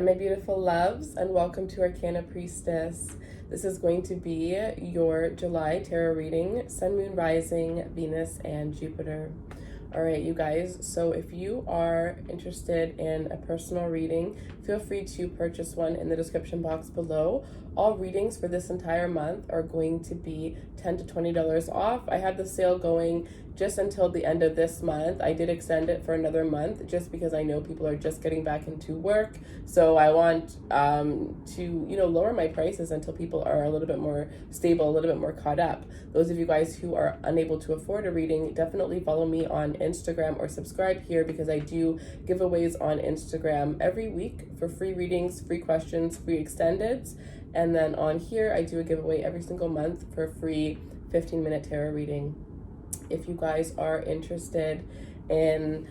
My beautiful loves, and welcome to Arcana Priestess. This is going to be your July tarot reading, Sun, Moon, Rising, Venus, and Jupiter. All right, you guys, so if you are interested in a personal reading, feel free to purchase one in the description box below. All readings for this entire month are going to be $10 to $20 off. I had the sale going just until the end of this month. I did extend it for another month just because I know people are just getting back into work. So I want to, lower my prices until people are a little bit more stable, a little bit more caught up. Those of you guys who are unable to afford a reading, definitely follow me on Instagram or subscribe here because I do giveaways on Instagram every week for free readings, free questions, free extendeds. And then on here, I do a giveaway every single month for a free 15-minute tarot reading. If you guys are interested in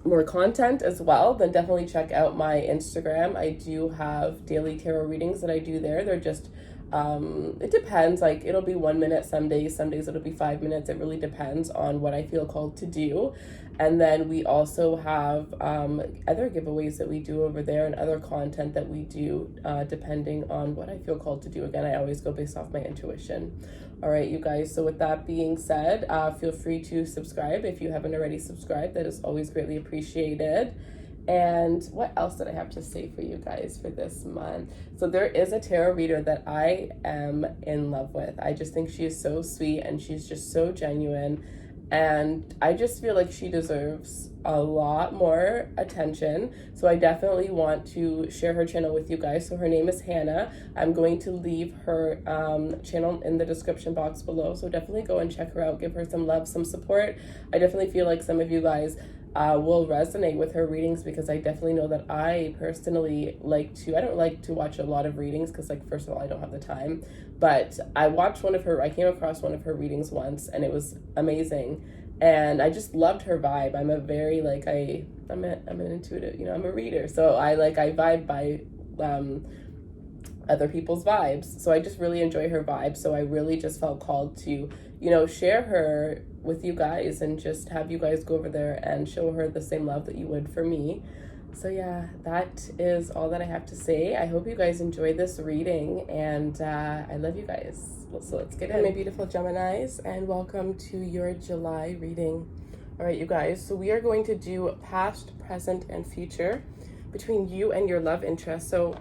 more content as well, then definitely check out my Instagram. I do have daily tarot readings that I do there. They're just, it depends. Like, it'll be 1 minute some days it'll be 5 minutes. It really depends on what I feel called to do. And then we also have other giveaways that we do over there and other content that we do depending on what I feel called to do. Again, I always go based off my intuition. All right, you guys, so with that being said, feel free to subscribe if you haven't already subscribed. That is always greatly appreciated. And what else did I have to say for you guys for this month? So there is a tarot reader that I am in love with. I just think she is so sweet and she's just so genuine. And I just feel like she deserves a lot more attention. So I definitely want to share her channel with you guys. So her name is Hannah. I'm going to leave her channel in the description box below. So definitely go and check her out. Give her some love, some support. I definitely feel like some of you guys will resonate with her readings because I definitely know that I personally I don't like to watch a lot of readings because, like, first of all, I don't have the time, but I came across one of her readings once and it was amazing. And I just loved her vibe. I'm a very, I'm an intuitive, I'm a reader. So I vibe by other people's vibes. So I just really enjoy her vibe. So I really just felt called to, share her with you guys and just have you guys go over there and show her the same love that you would for me. So yeah, that is all that I have to say. I hope you guys enjoyed this reading and I love you guys. So let's get in, my beautiful Geminis, and welcome to your July reading. All right, you guys, so we are going to do past, present, and future between you and your love interest. So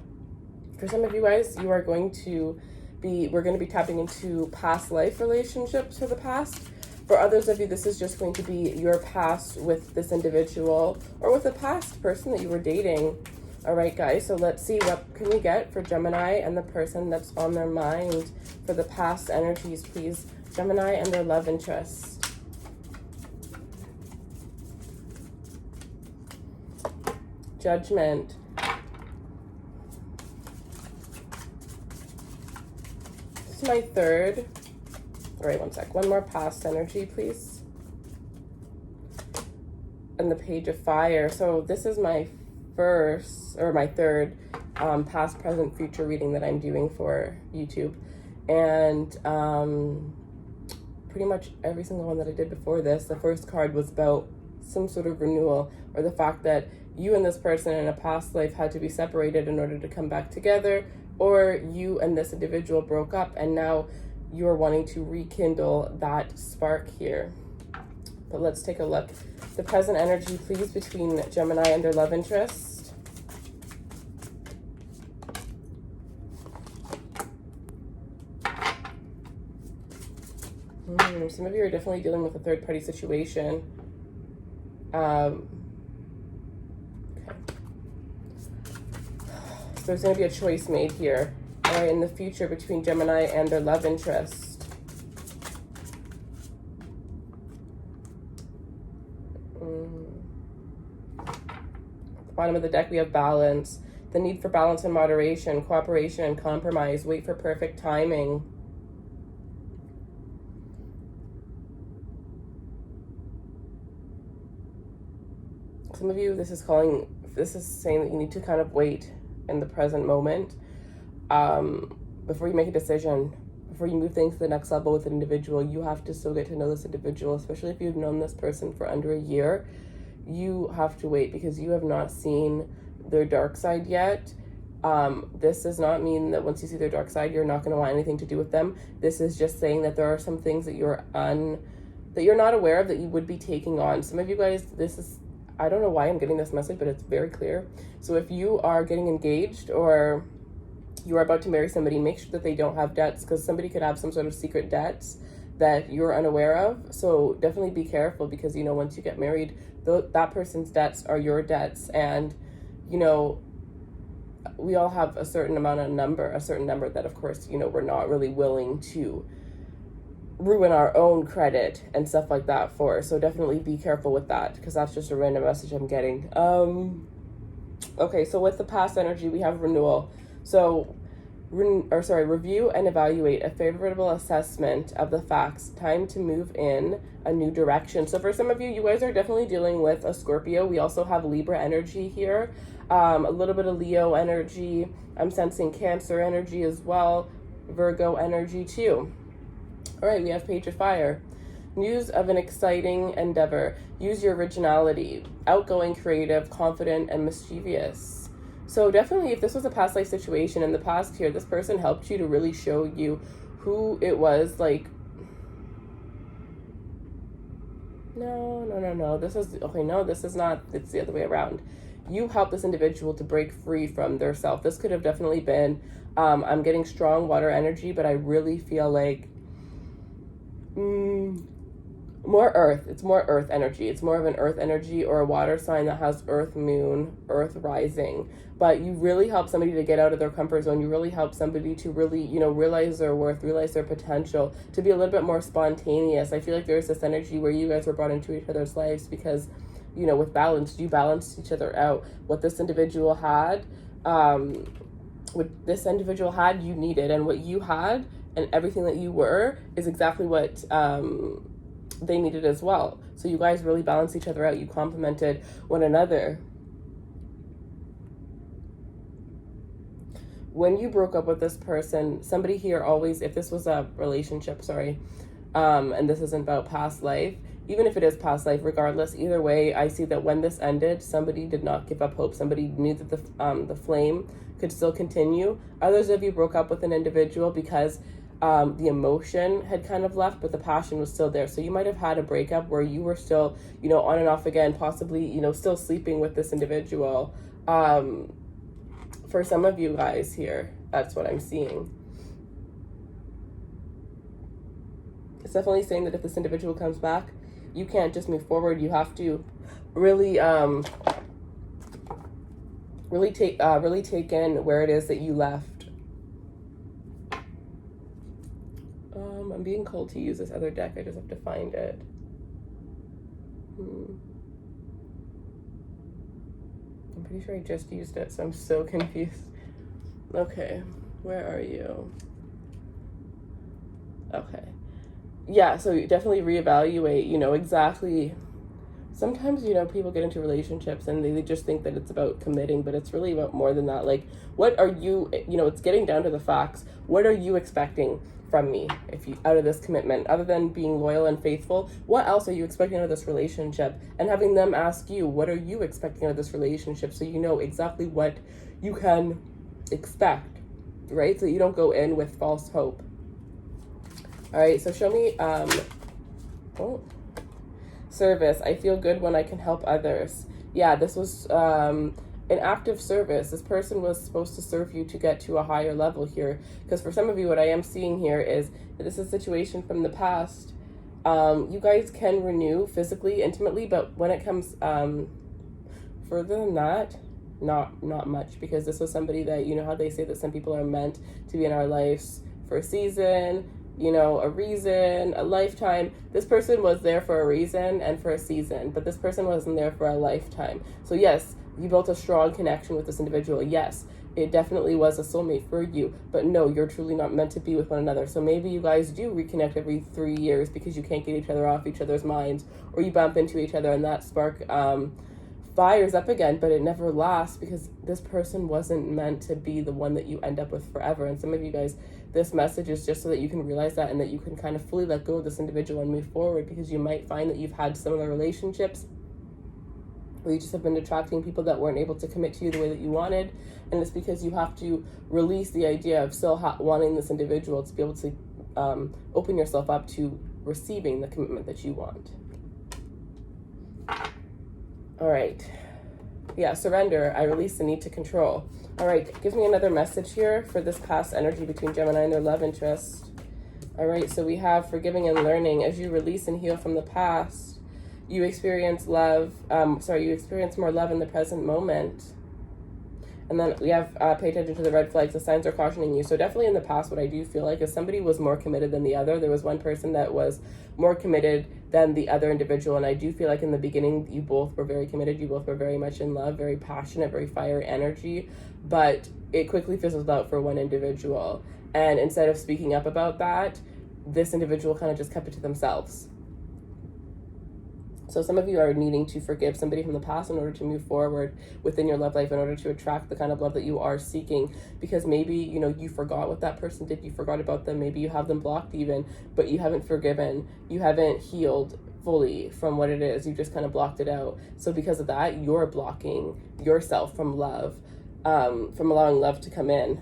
for some of you guys, we're going to be tapping into past life relationships for the past. For others of you, this is just going to be your past with this individual or with a past person that you were dating. All right, guys, so let's see what can we get for Gemini and the person that's on their mind for the past energies, please. Gemini and their love interest. Judgment. This is my third. All right, one sec. One more past energy, please. And the Page of Fire. So this is my third past, present, future reading that I'm doing for YouTube. And pretty much every single one that I did before this, the first card was about some sort of renewal or the fact that you and this person in a past life had to be separated in order to come back together, or you and this individual broke up and now you're wanting to rekindle that spark here. But let's take a look. The present energy, please, between Gemini and their love interest. Some of you are definitely dealing with a third-party situation. Okay. So there's going to be a choice made here. All right, in the future between Gemini and their love interest. At the bottom of the deck, we have balance. The need for balance and moderation, cooperation and compromise. Wait for perfect timing. Some of you, this is saying that you need to kind of wait in the present moment before you make a decision, before you move things to the next level with an individual. You have to still get to know this individual, especially if you've known this person for under a year. You have to wait because you have not seen their dark side yet. This does not mean that once you see their dark side, you're not going to want anything to do with them. This is just saying that there are some things that you're not aware of that you would be taking on. Some of you guys, I don't know why I'm getting this message, but it's very clear. So if you are getting engaged or you are about to marry somebody, make sure that they don't have debts, because somebody could have some sort of secret debts that you're unaware of. So definitely be careful, because, you know, once you get married, that person's debts are your debts. And, you know, we all have a certain number that, of course, you know, we're not really willing to ruin our own credit and stuff like that for. So definitely be careful with that, because that's just a random message I'm getting. Okay, so with the past energy, we have renewal. So, review and evaluate a favorable assessment of the facts. Time to move in a new direction. So for some of you, you guys are definitely dealing with a Scorpio. We also have Libra energy here, a little bit of Leo energy. I'm sensing Cancer energy as well, Virgo energy too. All right, we have Page of Fire. News of an exciting endeavor. Use your originality. Outgoing, creative, confident, and mischievous. So definitely, if this was a past life situation in the past here, this person helped you to really show you who it was. Like, no. This is not, it's the other way around. You helped this individual to break free from their self. This could have definitely been, I'm getting strong water energy, but I really feel like, more earth. It's more earth energy. It's more of an earth energy, or a water sign that has earth moon, earth rising. But you really help somebody to get out of their comfort zone. You really help somebody to really, you know, realize their worth, realize their potential, to be a little bit more spontaneous. I feel like there's this energy where you guys were brought into each other's lives because, you know, with balance, you balanced each other out. What this individual had, you needed, and what you had and everything that you were is exactly what they needed as well. So you guys really balanced each other out. You complemented one another. When you broke up with this person, somebody here always, if this was a relationship, and this isn't about past life, even if it is past life, regardless, either way, I see that when this ended, somebody did not give up hope. Somebody knew that the flame could still continue. Others of you broke up with an individual because the emotion had kind of left, but the passion was still there. So you might have had a breakup where you were still, you know, on and off again, possibly, you know, still sleeping with this individual. For some of you guys here, that's what I'm seeing. It's definitely saying that if this individual comes back, you can't just move forward. You have to really take in where it is that you left. I'm being called to use this other deck. I just have to find it. I'm pretty sure I just used it, so I'm so confused. Okay, where are you? Okay. Yeah, so you definitely reevaluate, you know, exactly. Sometimes, you know, people get into relationships and they just think that it's about committing, but it's really about more than that. Like, what are you, you know, it's getting down to the facts. What are you expecting from me out of this commitment, other than being loyal and faithful? What else are you expecting out of this relationship? And having them ask you, what are you expecting out of this relationship, so you know exactly what you can expect, right? So you don't go in with false hope. All right, so show me service. I feel good when I can help others. Yeah, this was an active service. This person was supposed to serve you to get to a higher level here. Because for some of you, what I am seeing here is that this is a situation from the past. You guys can renew physically, intimately, but when it comes further than that, not much. Because this was somebody that, you know how they say that some people are meant to be in our lives for a season, you know, a reason, a lifetime. This person was there for a reason and for a season, but this person wasn't there for a lifetime. So yes, you built a strong connection with this individual. Yes, it definitely was a soulmate for you, but no, you're truly not meant to be with one another. So maybe you guys do reconnect every 3 years because you can't get each other off each other's minds, or you bump into each other and that spark fires up again, but it never lasts because this person wasn't meant to be the one that you end up with forever. And some of you guys, this message is just so that you can realize that, and that you can kind of fully let go of this individual and move forward, because you might find that you've had similar relationships or you just have been attracting people that weren't able to commit to you the way that you wanted. And it's because you have to release the idea of still wanting this individual to be able to open yourself up to receiving the commitment that you want. All right. Yeah, surrender. I release the need to control. All right, give me another message here for this past energy between Gemini and their love interest. All right, so we have forgiving and learning. As you release and heal from the past, you experience love. You experience more love in the present moment. And then we have pay attention to the red flags. The signs are cautioning you. So definitely in the past, what I do feel like is somebody was more committed than the other. There was one person that was more committed than the other individual. And I do feel like in the beginning, you both were very committed. You both were very much in love, very passionate, very fire energy. But it quickly fizzled out for one individual. And instead of speaking up about that, this individual kind of just kept it to themselves. So some of you are needing to forgive somebody from the past in order to move forward within your love life, in order to attract the kind of love that you are seeking. Because maybe, you know, you forgot what that person did. You forgot about them. Maybe you have them blocked even, but you haven't forgiven. You haven't healed fully from what it is. You just kind of blocked it out. So because of that, you're blocking yourself from love, from allowing love to come in.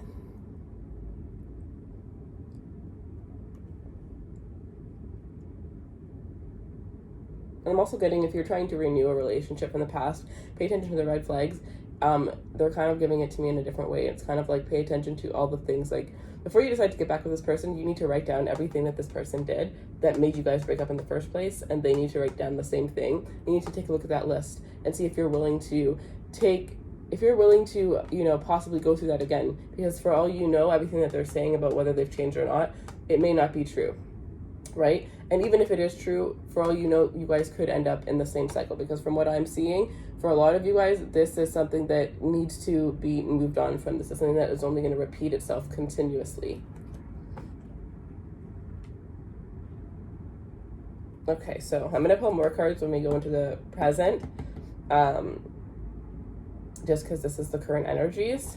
And I'm also getting, if you're trying to renew a relationship from the past, pay attention to the red flags. They're kind of giving it to me in a different way. It's kind of like, pay attention to all the things, like, before you decide to get back with this person, you need to write down everything that this person did that made you guys break up in the first place, and they need to write down the same thing. You need to take a look at that list and see if you're willing to you know, possibly go through that again. Because for all you know, everything that they're saying about whether they've changed or not, it may not be true, right? And even if it is true, for all you know, you guys could end up in the same cycle. Because from what I'm seeing, for a lot of you guys, this is something that needs to be moved on from. This is something that is only going to repeat itself continuously. Okay, so I'm going to pull more cards when we go into the present. Just because this is the current energies.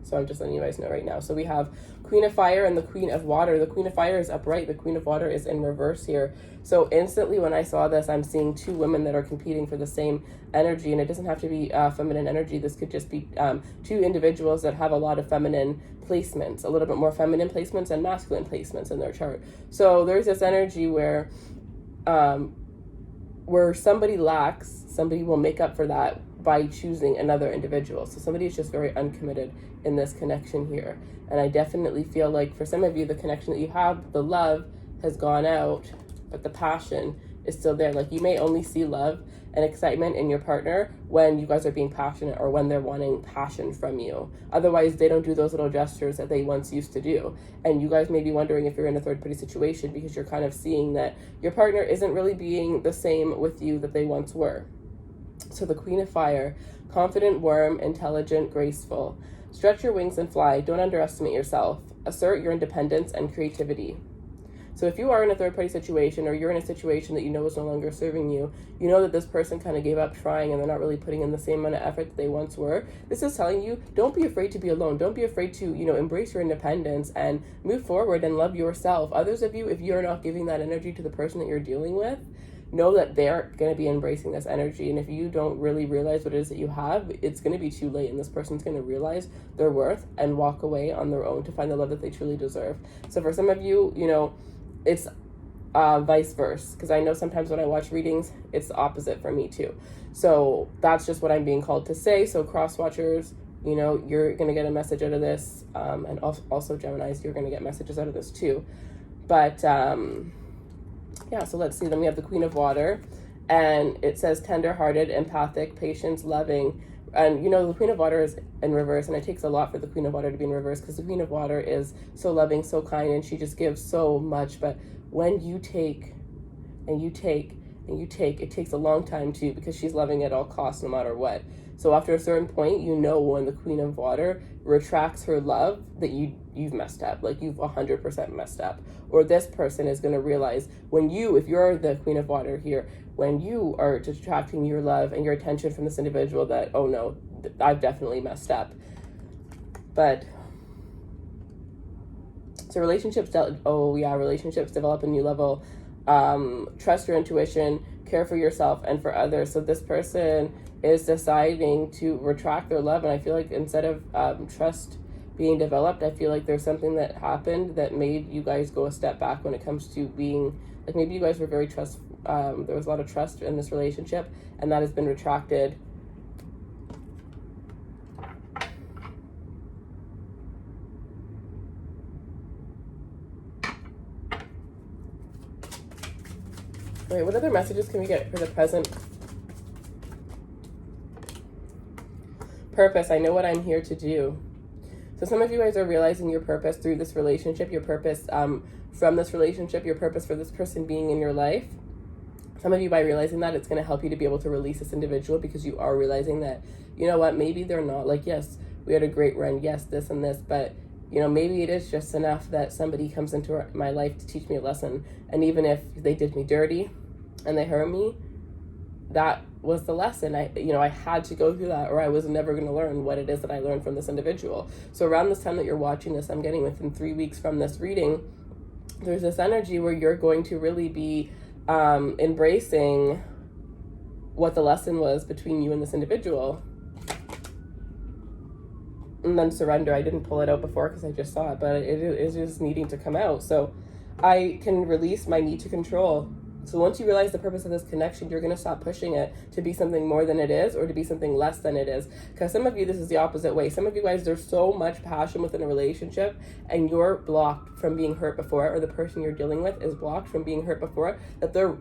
So I'm just letting you guys know right now. So we have Queen of Fire and the Queen of Water. The Queen of Fire is upright. The Queen of Water is in reverse here. So instantly when I saw this, I'm seeing two women that are competing for the same energy. And it doesn't have to be feminine energy. This could just be two individuals that have a lot of feminine placements, a little bit more feminine placements and masculine placements in their chart. So there's this energy where somebody lacks, somebody will make up for that by choosing another individual. So somebody is just very uncommitted in this connection here. And I definitely feel like for some of you, the connection that you have, the love has gone out, but the passion is still there. Like, you may only see love and excitement in your partner when you guys are being passionate or when they're wanting passion from you. Otherwise, they don't do those little gestures that they once used to do. And you guys may be wondering if you're in a third party situation, because you're kind of seeing that your partner isn't really being the same with you that they once were. So the Queen of Fire, confident, warm, intelligent, graceful. Stretch your wings and fly. Don't underestimate yourself. Assert your independence and creativity. So if you are in a third party situation, or you're in a situation that you know is no longer serving you, you know that this person kind of gave up trying and they're not really putting in the same amount of effort that they once were. This is telling you, don't be afraid to be alone. Don't be afraid to, you know, embrace your independence and move forward and love yourself. Others of you, if you're not giving that energy to the person that you're dealing with, know that they're going to be embracing this energy. And if you don't really realize what it is that you have, it's going to be too late. And this person's going to realize their worth and walk away on their own to find the love that they truly deserve. So for some of you, you know, it's vice versa. Because I know sometimes when I watch readings, it's the opposite for me too. So that's just what I'm being called to say. So cross watchers, you know, you're going to get a message out of this. And also Geminis, you're going to get messages out of this too. But yeah, so let's see. Then we have the Queen of Water, and it says tender-hearted, empathic, patient, loving. And you know, the Queen of Water is in reverse, and it takes a lot for the Queen of Water to be in reverse, because the Queen of Water is so loving, so kind, and she just gives so much. But when you take and you take and you take, it takes a long time too, because she's loving at all costs no matter what. So after a certain point, you know, when the Queen of Water retracts her love, that you've messed up, like you've 100% messed up. Or this person is going to realize when you, if you're the Queen of Water here, when you are detracting your love and your attention from this individual, that, oh no, I've definitely messed up. But so relationships develop a new level. Trust your intuition, care for yourself and for others. So this person is deciding to retract their love. And I feel like instead of trust being developed, I feel like there's something that happened that made you guys go a step back when it comes to being, like, maybe you guys were very there was a lot of trust in this relationship, and that has been retracted. All right, what other messages can we get for the present? Purpose. I know what I'm here to do. So some of you guys are realizing your purpose through this relationship, your purpose from this relationship, your purpose for this person being in your life. Some of you, by realizing that, it's going to help you to be able to release this individual, because you are realizing that, you know what, maybe they're not, like, yes, we had a great run, yes, this and this, but, you know, maybe it is just enough that somebody comes into my life to teach me a lesson. And even if they did me dirty and they hurt me, that was the lesson. I had to go through that, or I was never going to learn what it is that I learned from this individual. So around this time that you're watching this, I'm getting within 3 weeks from this reading, there's this energy where you're going to really be embracing what the lesson was between you and this individual. And then surrender. I didn't pull it out before because I just saw it, but it is just needing to come out. So I can release my need to control. So once you realize the purpose of this connection, you're going to stop pushing it to be something more than it is, or to be something less than it is. Because some of you, this is the opposite way. Some of you guys, there's so much passion within a relationship, and you're blocked from being hurt before, or the person you're dealing with is blocked from being hurt before, that they're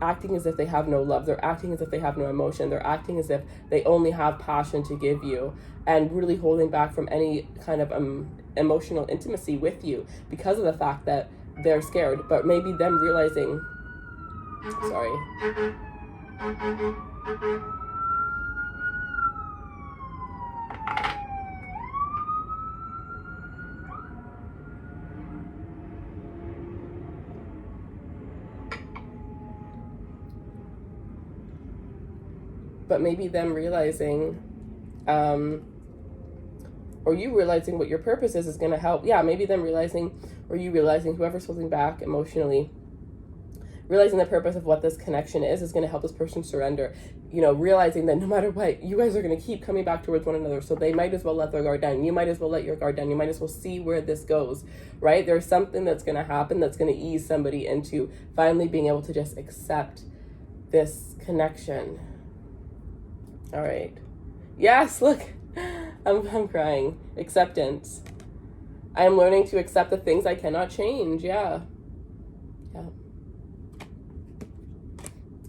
acting as if they have no love. They're acting as if they have no emotion. They're acting as if they only have passion to give you, and really holding back from any kind of emotional intimacy with you because of the fact that they're scared. But maybe them realizing... Sorry. But maybe them realizing, or you realizing what your purpose is going to help. Yeah, maybe them realizing, or you realizing, whoever's holding back emotionally, realizing the purpose of what this connection is going to help this person surrender. You know, realizing that no matter what, you guys are going to keep coming back towards one another. So they might as well let their guard down. You might as well let your guard down. You might as well see where this goes, right? There's something that's going to happen that's going to ease somebody into finally being able to just accept this connection. All right. Yes, look, I'm crying. Acceptance. I am learning to accept the things I cannot change. Yeah.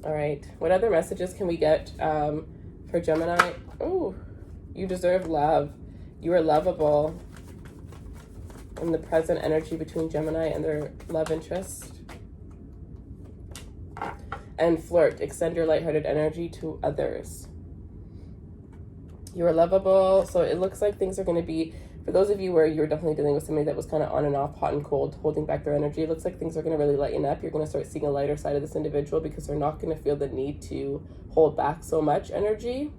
All right, what other messages can we get for Gemini? Oh, you deserve love. You are lovable. And the present energy between Gemini and their love interest. And flirt. Extend your lighthearted energy to others. You are lovable. So it looks like things are going to be, for those of you where you're definitely dealing with somebody that was kind of on and off, hot and cold, holding back their energy, it looks like things are going to really lighten up. You're going to start seeing a lighter side of this individual because they're not going to feel the need to hold back so much energy.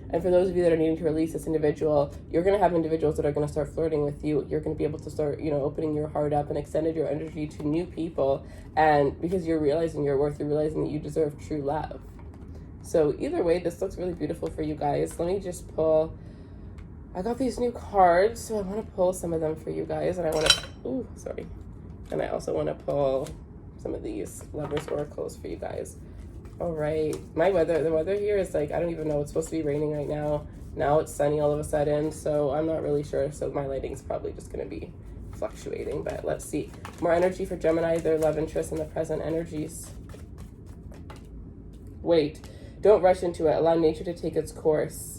And for those of you that are needing to release this individual, you're going to have individuals that are going to start flirting with you. You're going to be able to start, you know, opening your heart up and extended your energy to new people. And because you're realizing your worth, you're realizing that you deserve true love. So either way, this looks really beautiful for you guys. Let me just pull. I got these new cards, so I want to pull some of them for you guys. And I want to, And I also want to pull some of these Lovers Oracles for you guys. All right, the weather here is like, I don't even know, it's supposed to be raining right now. Now it's sunny all of a sudden, so I'm not really sure. So my lighting's probably just going to be fluctuating, but let's see. More energy for Gemini, their love interest, and the present energies. Wait, don't rush into it. Allow nature to take its course.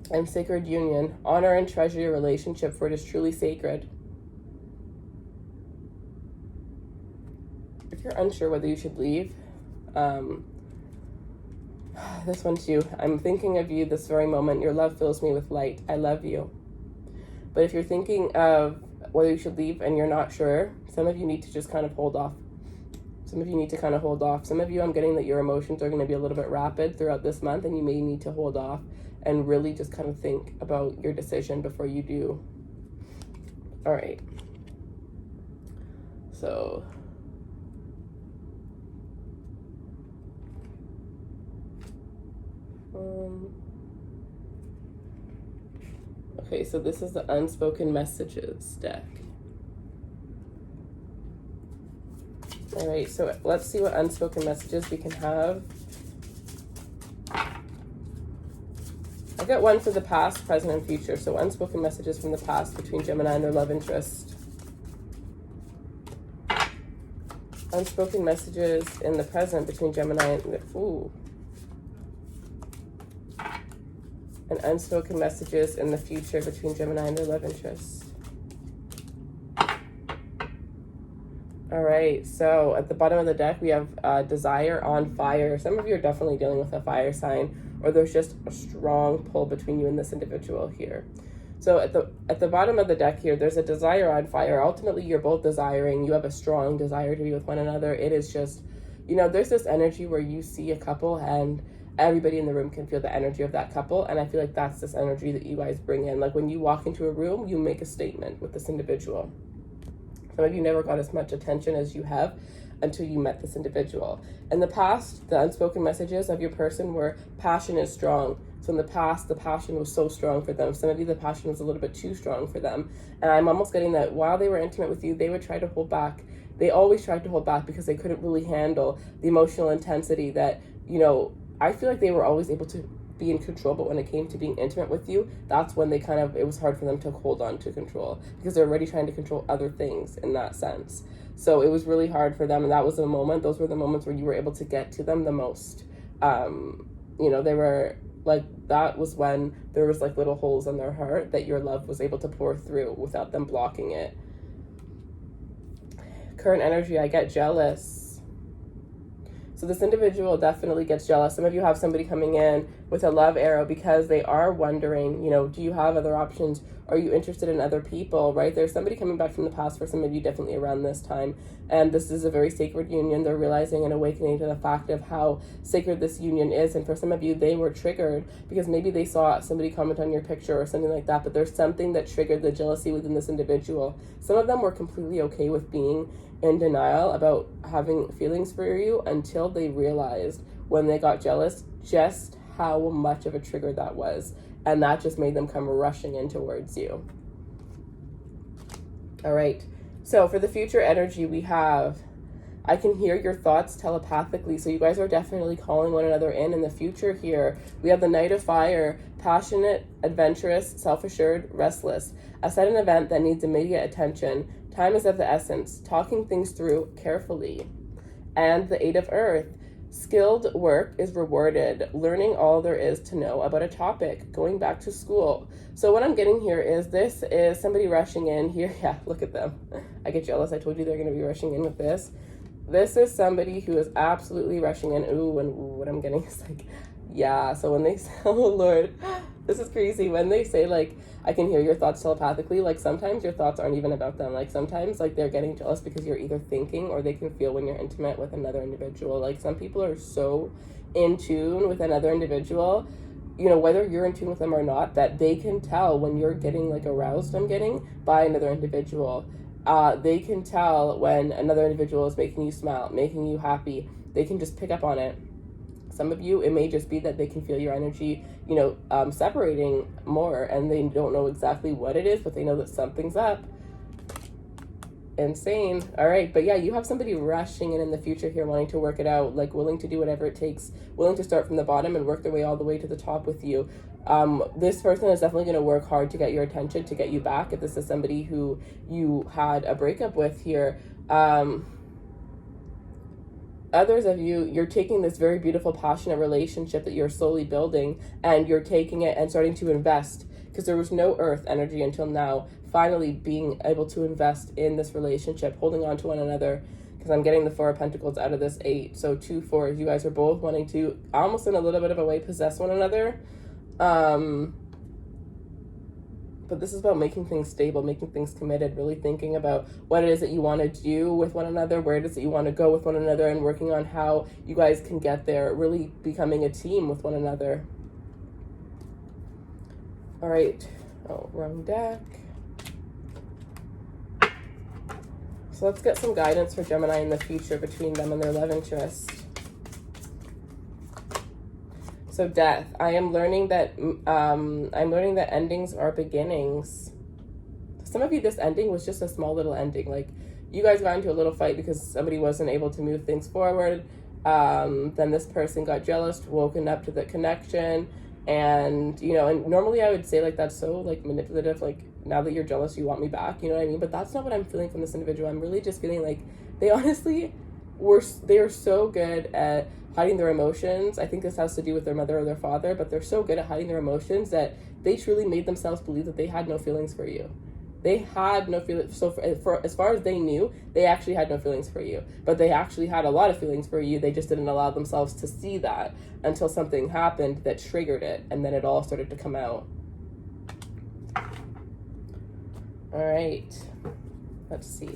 And sacred union. Honor and treasure your relationship, for it is truly sacred. If you're unsure whether you should leave, this one too. I'm thinking of you this very moment. Your love fills me with light. I love you. But if you're thinking of whether you should leave and you're not sure, some of you need to just kind of hold off Some of you need to kind of hold off. Some of you, I'm getting that your emotions are going to be a little bit rapid throughout this month, and you may need to hold off and really just kind of think about your decision before you do. All right. So okay, so this is the Unspoken Messages deck. All right, so let's see what unspoken messages we can have. I got one for the past, present, and future. So unspoken messages from the past between Gemini and their love interest. Unspoken messages in the present between Gemini and and unspoken messages in the future between Gemini and their love interest. All right, so at the bottom of the deck, we have desire on fire. Some of you are definitely dealing with a fire sign, or there's just a strong pull between you and this individual here. So at the bottom of the deck here, there's a desire on fire. Ultimately, you're both desiring. You have a strong desire to be with one another. It is just, you know, there's this energy where you see a couple and everybody in the room can feel the energy of that couple. And I feel like that's this energy that you guys bring in. Like when you walk into a room, you make a statement with this individual. Some of you never got as much attention as you have until you met this individual. In the past, the unspoken messages of your person were passion is strong. So in the past, the passion was so strong for them. Some of you, the passion was a little bit too strong for them. And I'm almost getting that while they were intimate with you, they would try to hold back. They always tried to hold back because they couldn't really handle the emotional intensity that, you know, I feel like they were always able to be in control, but when it came to being intimate with you, that's when they kind of, it was hard for them to hold on to control because they're already trying to control other things in that sense. So it was really hard for them, and that was the moment, those were the moments where you were able to get to them the most. You know, they were like, that was when there was like little holes in their heart that your love was able to pour through without them blocking it. Current energy, I get jealous. So this individual definitely gets jealous. Some of you have somebody coming in with a love arrow because they are wondering, you know, do you have other options? Are you interested in other people, right? There's somebody coming back from the past for some of you definitely around this time. And this is a very sacred union. They're realizing and awakening to the fact of how sacred this union is. And for some of you, they were triggered because maybe they saw somebody comment on your picture or something like that. But there's something that triggered the jealousy within this individual. Some of them were completely okay with being in denial about having feelings for you until they realized when they got jealous just how much of a trigger that was, and that just made them come rushing in towards you. All right, so for the future energy, we have I can hear your thoughts telepathically. So you guys are definitely calling one another in the future here. We have the Knight of Fire, passionate, adventurous, self-assured, restless. A sudden event that needs immediate attention. Time is of the essence. Talking things through carefully. And the Eight of Earth. Skilled work is rewarded. Learning all there is to know about a topic. Going back to school. So what I'm getting here is this is somebody rushing in here. Yeah, look at them. I get jealous. I told you they're going to be rushing in with this. This is somebody who is absolutely rushing in. Ooh, and what I'm getting is like, yeah. So when they say, oh Lord, this is crazy. When they say like, I can hear your thoughts telepathically, like sometimes your thoughts aren't even about them. Like sometimes like they're getting jealous because you're either thinking or they can feel when you're intimate with another individual. Like some people are so in tune with another individual, you know, whether you're in tune with them or not, that they can tell when you're getting like aroused, I'm getting, by another individual. They can tell when another individual is making you smile, making you happy. They can just pick up on it. Some of you, it may just be that they can feel your energy, you know, separating more, and they don't know exactly what it is, but they know that something's up. Insane. All right, but yeah, you have somebody rushing in the future here, wanting to work it out, like willing to do whatever it takes, willing to start from the bottom and work their way all the way to the top with you. This person is definitely going to work hard to get your attention, to get you back. If this is somebody who you had a breakup with here, others of you, you're taking this very beautiful, passionate relationship that you're slowly building, and you're taking it and starting to invest, because there was no earth energy until now. Finally being able to invest in this relationship, holding on to one another, because I'm getting the Four of Pentacles out of this 8. So 2 4s, you guys are both wanting to, almost in a little bit of a way, possess one another. But this is about making things stable, making things committed, really thinking about what it is that you want to do with one another, where it is that you want to go with one another, and working on how you guys can get there, really becoming a team with one another. All right. Oh, wrong deck. So let's get some guidance for Gemini in the future between them and their love interest. So death. I am learning that endings are beginnings. Some of you, this ending was just a small little ending. Like, you guys got into a little fight because somebody wasn't able to move things forward. Then this person got jealous, woken up to the connection, and and normally I would say like that's so like manipulative. Like, now that you're jealous, you want me back. You know what I mean? But that's not what I'm feeling from this individual. I'm really just feeling like they honestly they are so good at hiding their emotions. I think this has to do with their mother or their father, but they're so good at hiding their emotions that they truly made themselves believe that they had no feelings for you. They had no feelings. So for as far as they knew, they actually had no feelings for you, but they actually had a lot of feelings for you. They just didn't allow themselves to see that until something happened that triggered it, and then it all started to come out. All right, let's see.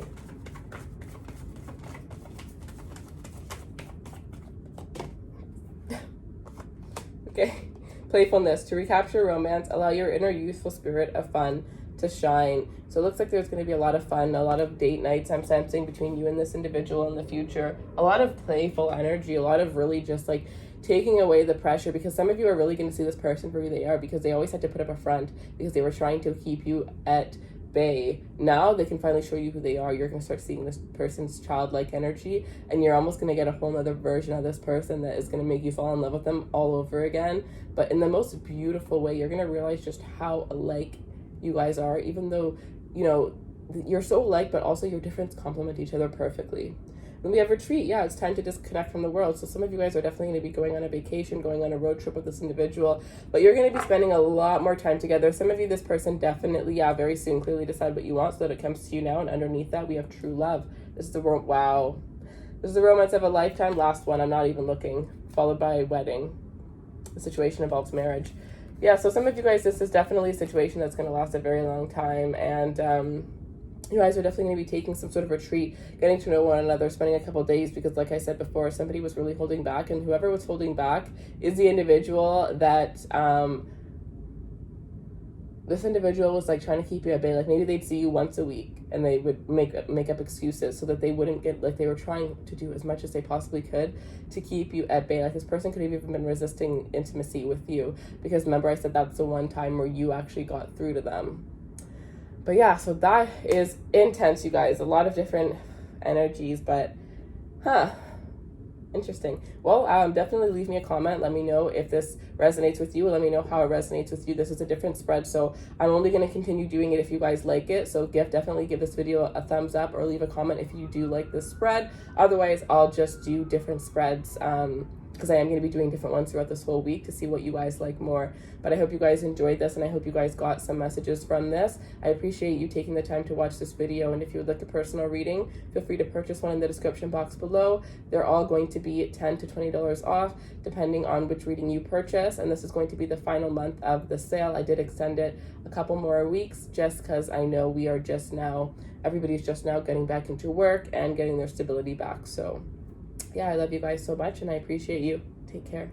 Okay, playfulness. To recapture romance, allow your inner youthful spirit of fun to shine. So it looks like there's going to be a lot of fun, a lot of date nights I'm sensing between you and this individual in the future. A lot of playful energy, a lot of really just like taking away the pressure, because some of you are really going to see this person for who they are, because they always had to put up a front because they were trying to keep you at bay. Now they can finally show you who they are. You're going to start seeing this person's childlike energy, and you're almost going to get a whole other version of this person that is going to make you fall in love with them all over again, but in the most beautiful way. You're going to realize just how alike you guys are, even though you're so alike, but also your differences complement each other perfectly. Then we have retreat. Yeah, it's time to disconnect from the world. So some of you guys are definitely going to be going on a vacation, going on a road trip with this individual, but you're going to be spending a lot more time together. Some of you, this person definitely, very soon, clearly decide what you want so that it comes to you now. And underneath that, we have true love. This is the wow. This is the romance of a lifetime. Last one, I'm not even looking. Followed by a wedding. The situation involves marriage. Yeah, so some of you guys, this is definitely a situation that's going to last a very long time, and you guys are definitely going to be taking some sort of retreat, getting to know one another, spending a couple days, because like I said before, somebody was really holding back, and whoever was holding back is the individual that this individual was like trying to keep you at bay. Like, maybe they'd see you once a week and they would make up excuses so that they wouldn't get, like, they were trying to do as much as they possibly could to keep you at bay. Like, this person could have even been resisting intimacy with you, because remember I said that's the one time where you actually got through to them. But yeah, so that is intense, you guys. A lot of different energies, but interesting. Well, definitely leave me a comment. Let me know if this resonates with you. Let me know how it resonates with you. This is a different spread, so I'm only going to continue doing it if you guys like it. So definitely give this video a thumbs up, or leave a comment if you do like this spread. Otherwise, I'll just do different spreads, because I am going to be doing different ones throughout this whole week to see what you guys like more. But I hope you guys enjoyed this, and I hope you guys got some messages from this. I appreciate you taking the time to watch this video, and if you would like a personal reading, feel free to purchase one in the description box below. They're all going to be $10 to $20 off, depending on which reading you purchase, and this is going to be the final month of the sale. I did extend it a couple more weeks just because I know we are everybody's just now getting back into work and getting their stability back. So yeah, I love you guys so much, and I appreciate you. Take care.